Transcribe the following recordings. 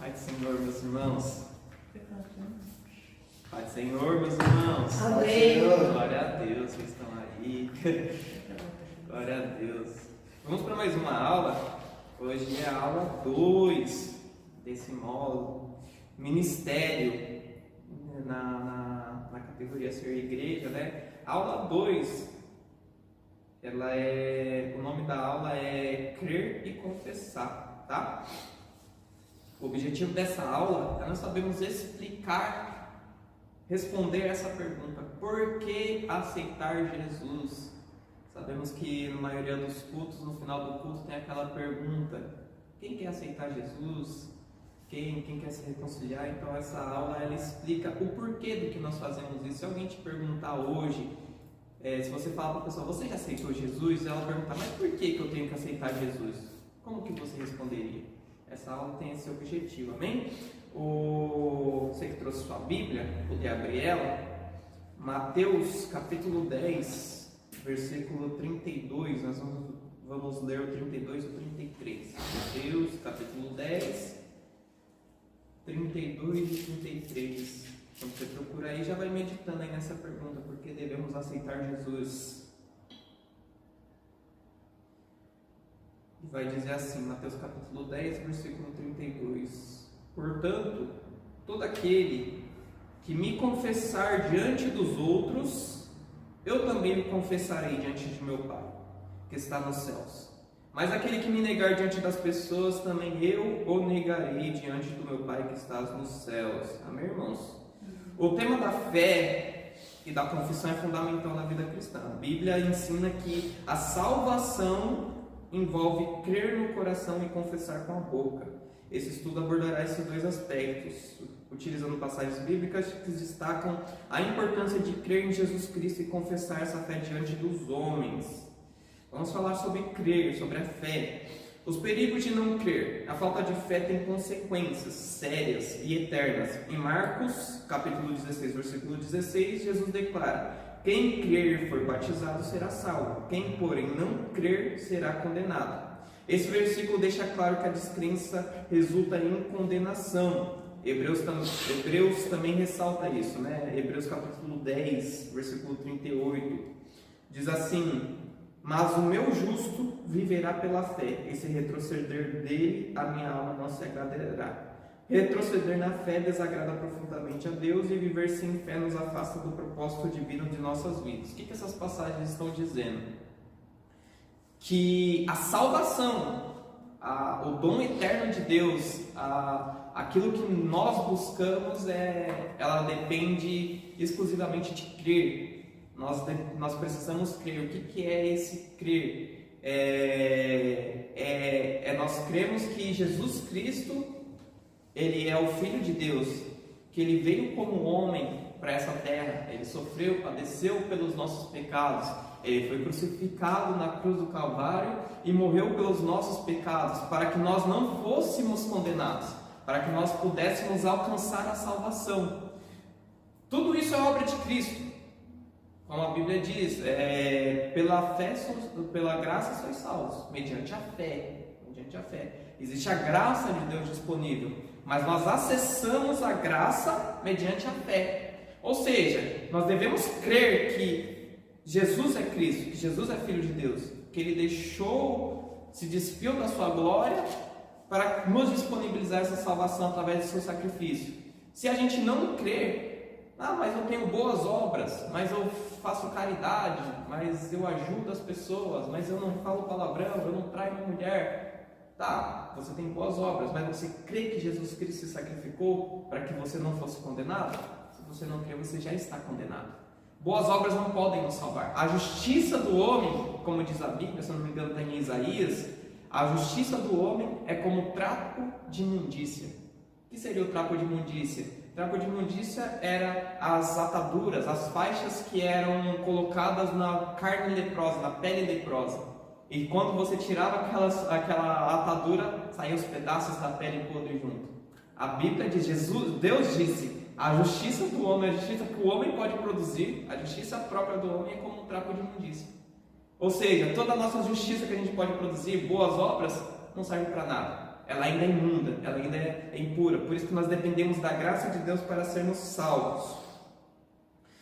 Pai do Senhor, meus irmãos. Pai do Senhor, meus irmãos. Amém. Glória a Deus, vocês estão aí. Glória a Deus. Vamos para mais uma aula. Hoje é a aula 2 desse módulo. Ministério na categoria Ser Igreja, né? Aula 2. O nome da aula é Crer e Confessar, tá? O objetivo dessa aula é nós sabermos responder essa pergunta: por que aceitar Jesus? Sabemos que na maioria dos cultos, no final do culto, tem aquela pergunta: quem quer aceitar Jesus? Quem quer se reconciliar? Então essa aula ela explica o porquê do que nós fazemos isso. Se alguém te perguntar hoje, se você falar para a pessoa: você já aceitou Jesus? Ela perguntar: mas por que eu tenho que aceitar Jesus? Como que você responderia? Essa aula tem esse objetivo, amém? Você que trouxe sua Bíblia, poder abrir ela, Mateus capítulo 10, versículo 32, nós vamos ler o 32 e o 33. Mateus capítulo 10, 32 e 33. Quando você procura aí, já vai meditando aí nessa pergunta: por que devemos aceitar Jesus? E vai dizer assim, Mateus capítulo 10, versículo 32. Portanto, todo aquele que me confessar diante dos outros, eu também o confessarei diante de meu Pai, que está nos céus. Mas aquele que me negar diante das pessoas, também eu o negarei diante do meu Pai que está nos céus. Amém, irmãos? O tema da fé e da confissão é fundamental na vida cristã. A Bíblia ensina que a salvação envolve crer no coração e confessar com a boca. Esse estudo abordará esses dois aspectos, utilizando passagens bíblicas que destacam a importância de crer em Jesus Cristo e confessar essa fé diante dos homens. Vamos falar sobre crer, sobre a fé. Os perigos de não crer. A falta de fé tem consequências sérias e eternas. Em Marcos, capítulo 16, versículo 16, Jesus declara: quem crer e for batizado será salvo, quem porém não crer será condenado. Esse versículo deixa claro que a descrença resulta em condenação. Hebreus também ressalta isso, né? Hebreus capítulo 10, versículo 38, diz assim: mas o meu justo viverá pela fé, e se retroceder dele, a minha alma não se agradará. Retroceder na fé desagrada profundamente a Deus, e viver sem fé nos afasta do propósito divino de nossas vidas. O que essas passagens estão dizendo? Que a salvação, o dom eterno de Deus, aquilo que nós buscamos, ela depende exclusivamente de crer. Nós precisamos crer. O que é esse crer? Nós cremos que Jesus Cristo, Ele é o Filho de Deus, que Ele veio como homem para essa terra, Ele sofreu, padeceu pelos nossos pecados, Ele foi crucificado na cruz do Calvário e morreu pelos nossos pecados, para que nós não fôssemos condenados, para que nós pudéssemos alcançar a salvação. Tudo isso é obra de Cristo. Como a Bíblia diz, pela graça sois salvos, mediante a fé. Existe a graça de Deus disponível, mas nós acessamos a graça mediante a fé. Ou seja, nós devemos crer que Jesus é Cristo, que Jesus é Filho de Deus, que Ele se despiu da sua glória para nos disponibilizar essa salvação através do seu sacrifício. Se a gente não crer: mas eu tenho boas obras, mas eu faço caridade, mas eu ajudo as pessoas, mas eu não falo palavrão, eu não traio minha mulher. Tá, você tem boas obras, mas você crê que Jesus Cristo se sacrificou para que você não fosse condenado? Se você não crê, você já está condenado. Boas obras não podem nos salvar. A justiça do homem, como diz a Bíblia, se eu não me engano está em Isaías, a justiça do homem é como trapo de imundícia. O que seria o trapo de imundícia? O trapo de imundícia era as ataduras, as faixas que eram colocadas na carne leprosa, na pele leprosa. E quando você tirava aquela atadura, saíam os pedaços da pele podre junto. A Bíblia diz, Deus disse: a justiça do homem, a justiça que o homem pode produzir, a justiça própria do homem é como um trapo de imundícia. Ou seja, toda a nossa justiça que a gente pode produzir, boas obras, não serve para nada. ela ainda é imunda, ela ainda é impura. Por isso que nós dependemos da graça de Deus para sermos salvos.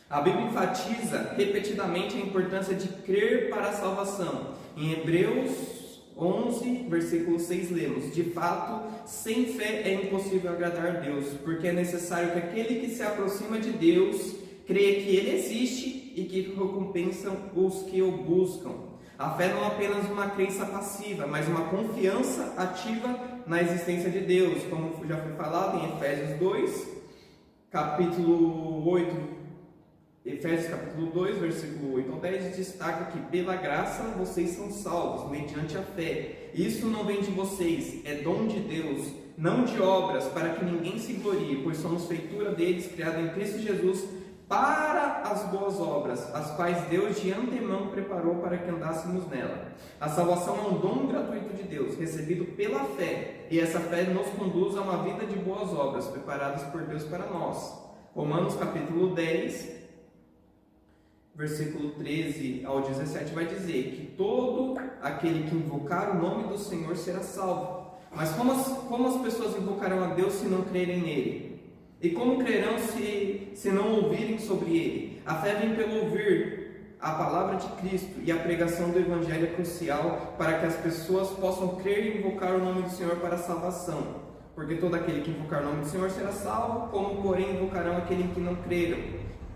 A Bíblia enfatiza repetidamente a importância de crer para a salvação. Em Hebreus 11, versículo 6, lemos: de fato, sem fé é impossível agradar a Deus, porque é necessário que aquele que se aproxima de Deus creia que Ele existe e que recompensam os que o buscam. A fé não é apenas uma crença passiva, mas uma confiança ativa na existência de Deus, como já foi falado em Efésios 2, capítulo 8. Efésios capítulo 2, versículo 8 ao 10, destaca que pela graça vocês são salvos, mediante a fé. Isso não vem de vocês, é dom de Deus, não de obras, para que ninguém se glorie, pois somos feitura deles, criada em Cristo Jesus, para as boas obras, as quais Deus de antemão preparou para que andássemos nela. A salvação é um dom gratuito de Deus, recebido pela fé, e essa fé nos conduz a uma vida de boas obras, preparadas por Deus para nós. Romanos capítulo 10, versículo 13 ao 17 vai dizer que todo aquele que invocar o nome do Senhor será salvo. Mas como as pessoas invocarão a Deus se não crerem nele? E como crerão se não ouvirem sobre ele? A fé vem pelo ouvir a palavra de Cristo, e a pregação do Evangelho é crucial para que as pessoas possam crer e invocar o nome do Senhor para a salvação. Porque todo aquele que invocar o nome do Senhor será salvo, como porém invocarão aquele que não creram?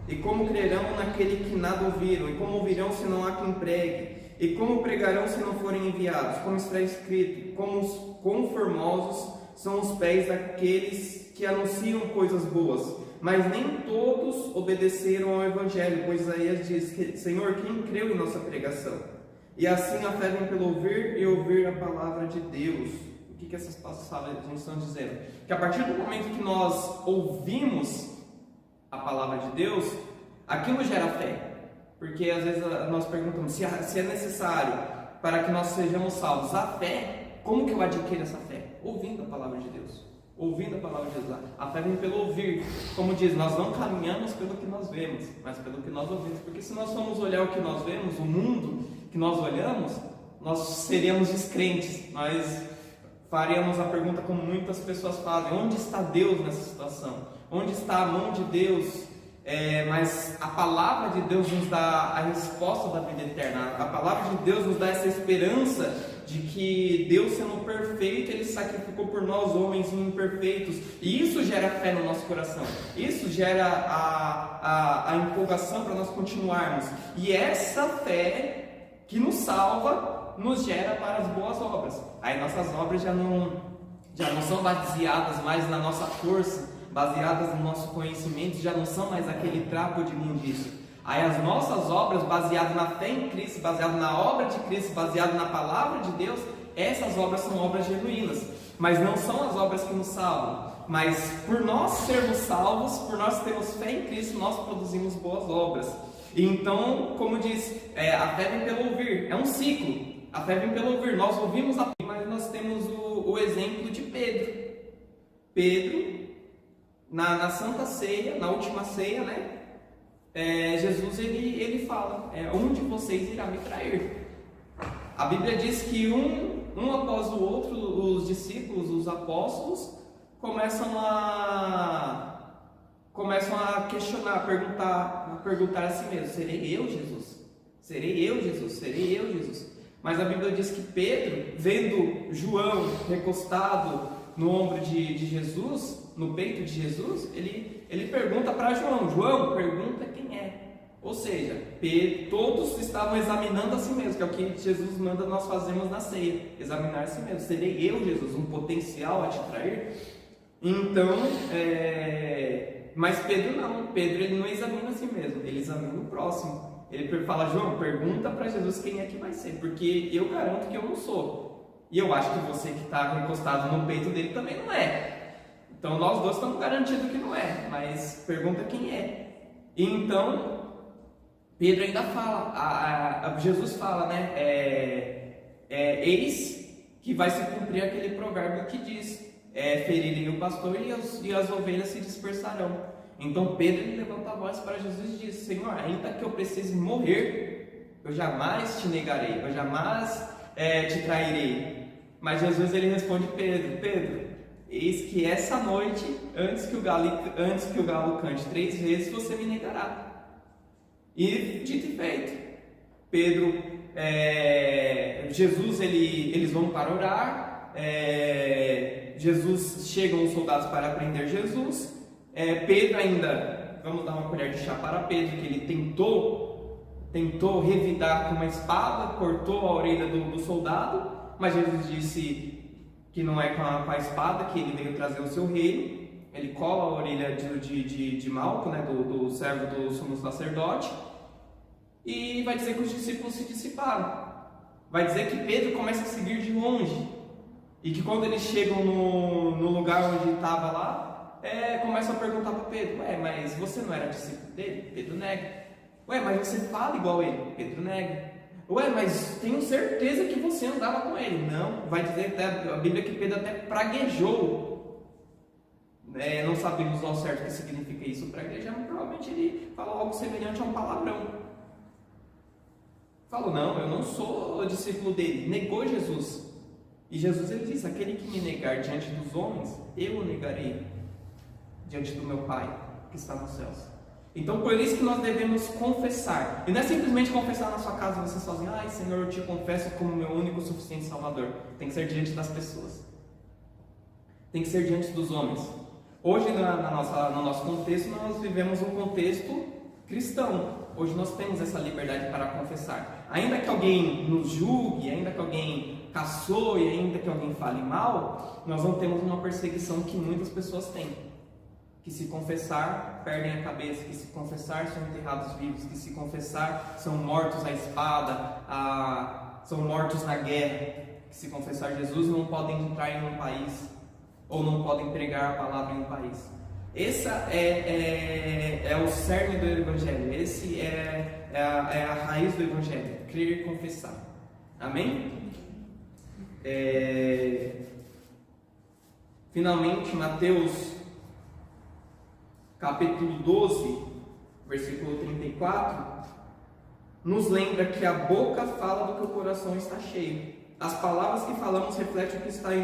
E como crerão naquele que nada ouviram? E como ouvirão se não há quem pregue? E como pregarão se não forem enviados? Como está escrito: quão formosos são os pés daqueles que anunciam coisas boas. Mas nem todos obedeceram ao Evangelho, pois Isaías diz: Senhor, quem creu em nossa pregação? E assim a fé vem pelo ouvir e ouvir a palavra de Deus. O que essas passagens estão dizendo? Que a partir do momento que nós ouvimos a palavra de Deus, aquilo gera fé. Porque às vezes nós perguntamos se é necessário para que nós sejamos salvos a fé. Como que eu adquiro essa fé? Ouvindo a palavra de Deus. Ouvindo a palavra de Deus. A fé vem pelo ouvir. Como diz, nós não caminhamos pelo que nós vemos, mas pelo que nós ouvimos. Porque se nós formos olhar o que nós vemos, o mundo que nós olhamos, nós seríamos descrentes. Nós faríamos a pergunta como muitas pessoas fazem: onde está Deus nessa situação? Onde está a mão de Deus? Mas a palavra de Deus nos dá a resposta da vida eterna. A palavra de Deus nos dá essa esperança de que Deus, sendo perfeito, Ele sacrificou por nós, homens imperfeitos. E isso gera fé no nosso coração. Isso gera a empolgação para nós continuarmos. E essa fé que nos salva, nos gera para as boas obras. Aí nossas obras já não são baseadas mais na nossa força, baseadas no nosso conhecimento, já não são mais aquele trapo de imundícia. Aí as nossas obras, baseadas na fé em Cristo, baseadas na obra de Cristo, baseadas na palavra de Deus, essas obras são obras genuínas, mas não são as obras que nos salvam. Mas por nós sermos salvos, por nós termos fé em Cristo, nós produzimos boas obras. E então, como diz, a fé vem pelo ouvir, é um ciclo. A fé vem pelo ouvir, nós ouvimos a palavra, mas nós temos o exemplo de Pedro. Pedro, na Santa Ceia, na última ceia, né? Jesus ele fala: um de vocês irá me trair. A Bíblia diz que um após o outro, os discípulos, os apóstolos, começam a questionar, a perguntar a si mesmo: serei eu, Jesus? Serei eu, Jesus? Serei eu, Jesus? Mas a Bíblia diz que Pedro, vendo João recostado no ombro de Jesus, no peito de Jesus, ele pergunta para João: João, pergunta quem é. Ou seja, todos estavam examinando a si mesmo, que é o que Jesus manda nós fazermos na ceia, examinar a si mesmo. Serei eu, Jesus, um potencial a te trair? Então, mas Pedro não. Pedro ele não examina a si mesmo, ele examina o próximo. Ele fala: João, pergunta para Jesus quem é que vai ser, porque eu garanto que eu não sou. E eu acho que você que está recostado no peito dele também não é. Então nós dois estamos garantidos que não é, mas pergunta quem é. E então Pedro ainda fala, Jesus fala, né? Eis que vai se cumprir aquele provérbio que diz: ferirem o pastor e as ovelhas se dispersarão. Então Pedro ele levanta a voz para Jesus e diz: Senhor, ainda que eu precise morrer, eu jamais te negarei, eu jamais te trairei. Mas Jesus ele responde Pedro: Pedro, eis que essa noite, antes que o galo cante 3 vezes, você me negará. E dito e feito, Pedro, Jesus, eles vão para orar. Jesus, chegam os soldados para prender Jesus. Pedro ainda, vamos dar uma colher de chá para Pedro, que ele tentou revidar com uma espada, cortou a orelha do soldado, mas Jesus disse que não é com a espada que ele veio trazer o seu reino. Ele cola a orelha de Malco, né, do servo do sumo sacerdote, e vai dizer que os discípulos se dissiparam. Vai dizer que Pedro começa a seguir de longe, e que quando eles chegam no lugar onde estava lá, começa a perguntar para Pedro: mas você não era discípulo dele? Pedro nega. Mas você fala igual ele? Pedro nega. Mas tenho certeza que você andava com ele. Não, vai dizer até a Bíblia que Pedro até praguejou. Não sabemos ao certo o que significa isso, praguejar, mas provavelmente ele falou algo semelhante a um palavrão. Falou: não, eu não sou discípulo dele. Negou Jesus. E Jesus ele diz: aquele que me negar diante dos homens, eu o negarei diante do meu Pai que está nos céus. Então por isso que nós devemos confessar. E não é simplesmente confessar na sua casa você sozinho: ai Senhor, eu te confesso como meu único e suficiente Salvador. Tem que ser diante das pessoas, tem que ser diante dos homens. Hoje no nosso contexto nós vivemos um contexto cristão. Hoje nós temos essa liberdade para confessar. Ainda que alguém nos julgue, ainda que alguém caçoe, ainda que alguém fale mal, nós não temos uma perseguição que muitas pessoas têm. Que se confessar, perdem a cabeça, que se confessar, são enterrados vivos, que se confessar, são mortos à espada, são mortos na guerra, que se confessar Jesus, não podem entrar em um país, ou não podem pregar a palavra em um país. Essa é o cerne do Evangelho, esse é a raiz do Evangelho, crer e confessar. Amém? Finalmente, Mateus capítulo 12, versículo 34, nos lembra que a boca fala do que o coração está cheio. As palavras que falamos refletem o que está em